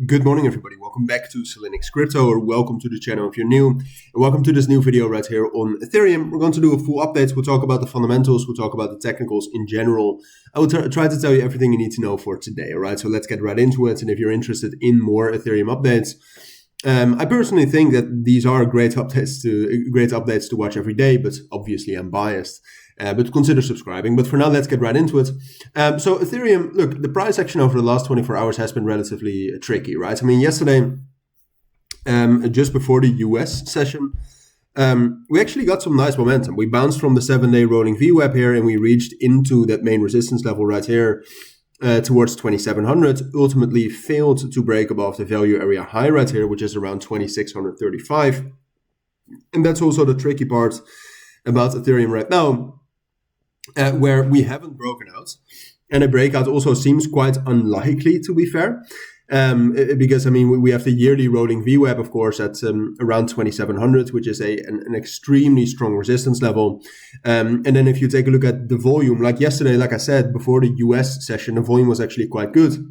Good morning, everybody. Welcome back to Cilinix Crypto, or welcome to the channel if you're new. And welcome to this new video right here on Ethereum. We're going to do a full update. We'll talk about the fundamentals. We'll talk about the technicals in general. I will try to tell you everything you need to know for today. All right, so let's get right into it. And if you're interested in more Ethereum updates, I personally think that these are great updates to watch every day, but obviously I'm biased. But consider subscribing. But for now, let's get right into it. So Ethereum, look, the price action over the last 24 hours has been relatively tricky, right? I mean, yesterday, just before the US session, we actually got some nice momentum. We bounced from the 7-day rolling VWAP here, and we reached into that main resistance level right here towards 2700. Ultimately failed to break above the value area high right here, which is around 2635. And that's also the tricky part about Ethereum right now, where we haven't broken out. And a breakout also seems quite unlikely, to be fair, because, I mean, we have the yearly rolling VWAP, of course, at around 2700, which is an extremely strong resistance level. And then if you take a look at the volume, like yesterday, like I said, before the US session, the volume was actually quite good.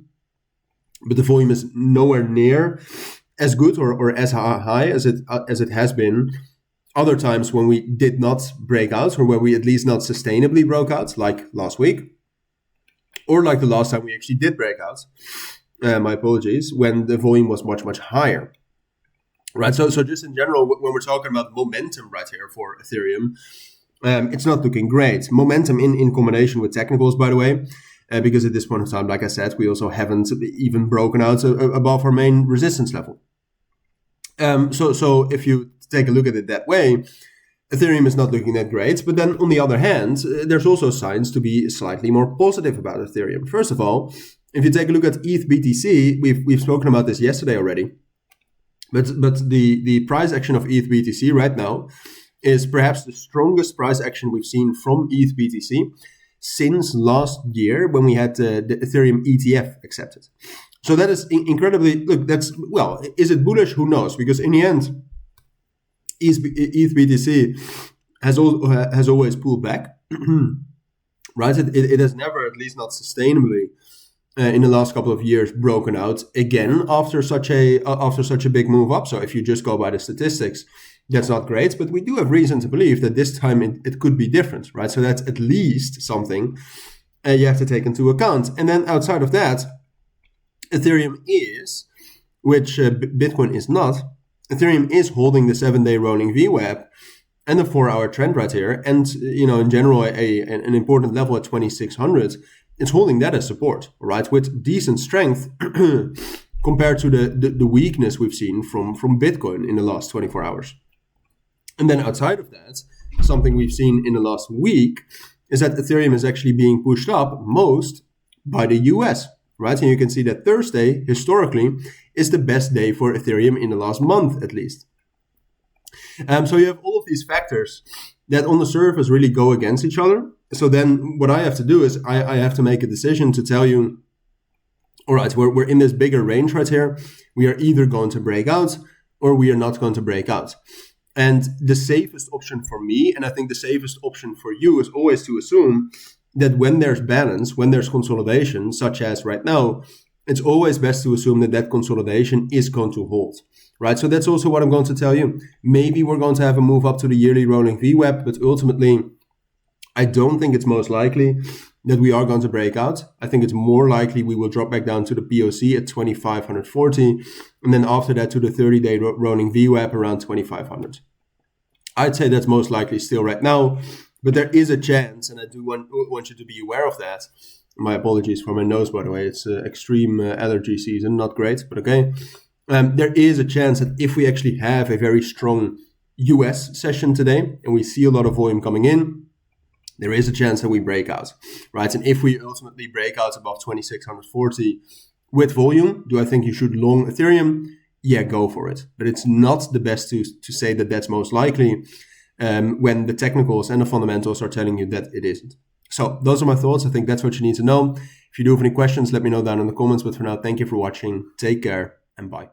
But the volume is nowhere near as good or as high as it has been other times when we did not break out, or where we at least not sustainably broke out, like last week, or like the last time we actually did break out, my apologies, when the volume was much, much higher, right? So just in general, when we're talking about momentum right here for Ethereum, it's not looking great. Momentum in combination with technicals, by the way, because at this point in time, like I said, we also haven't even broken out above our main resistance level. So if you take a look at it that way, Ethereum is not looking that great. But then on the other hand, there's also signs to be slightly more positive about Ethereum. First of all, if you take a look at ETH BTC, we've spoken about this yesterday already. But the price action of ETH BTC right now is perhaps the strongest price action we've seen from ETH BTC since last year, when we had the Ethereum ETH accepted. So that is incredibly, look, is it bullish? Who knows? Because in the end, ETH BTC has always pulled back, right? It has never, at least not sustainably, in the last couple of years, broken out again after such a big move up. So if you just go by the statistics, that's not great. But we do have reason to believe that this time it could be different, right? So that's at least something you have to take into account. And then outside of that, Ethereum is, which Bitcoin is not, Ethereum is holding the 7-day rolling VWAP and the 4-hour trend right here. And, in general, an important level at 2600. It's holding that as support, right? With decent strength compared to the weakness we've seen from Bitcoin in the last 24 hours. And then outside of that, something we've seen in the last week is that Ethereum is actually being pushed up most by the US. Right, and you can see that Thursday, historically, is the best day for Ethereum in the last month, at least. So you have all of these factors that on the surface really go against each other. So then what I have to do is I have to make a decision to tell you, all right, we're in this bigger range right here. We are either going to break out or we are not going to break out. And the safest option for me, and I think the safest option for you, is always to assume that when there's balance, when there's consolidation, such as right now, it's always best to assume that consolidation is going to hold, right? So that's also what I'm going to tell you. Maybe we're going to have a move up to the yearly rolling VWAP, but ultimately, I don't think it's most likely that we are going to break out. I think it's more likely we will drop back down to the POC at 2540, and then after that to the 30-day rolling VWAP around 2500. I'd say that's most likely still right now. But there is a chance, and I do want you to be aware of that. My apologies for my nose, by the way. It's extreme allergy season, not great, but okay. There is a chance that if we actually have a very strong US session today, and we see a lot of volume coming in, there is a chance that we break out, right? And if we ultimately break out above 2640 with volume, do I think you should long Ethereum? Yeah, go for it. But it's not the best to say that that's most likely, when the technicals and the fundamentals are telling you that it isn't. So those are my thoughts. I think that's what you need to know. If you do have any questions, let me know down in the comments. But for now, thank you for watching. Take care and bye.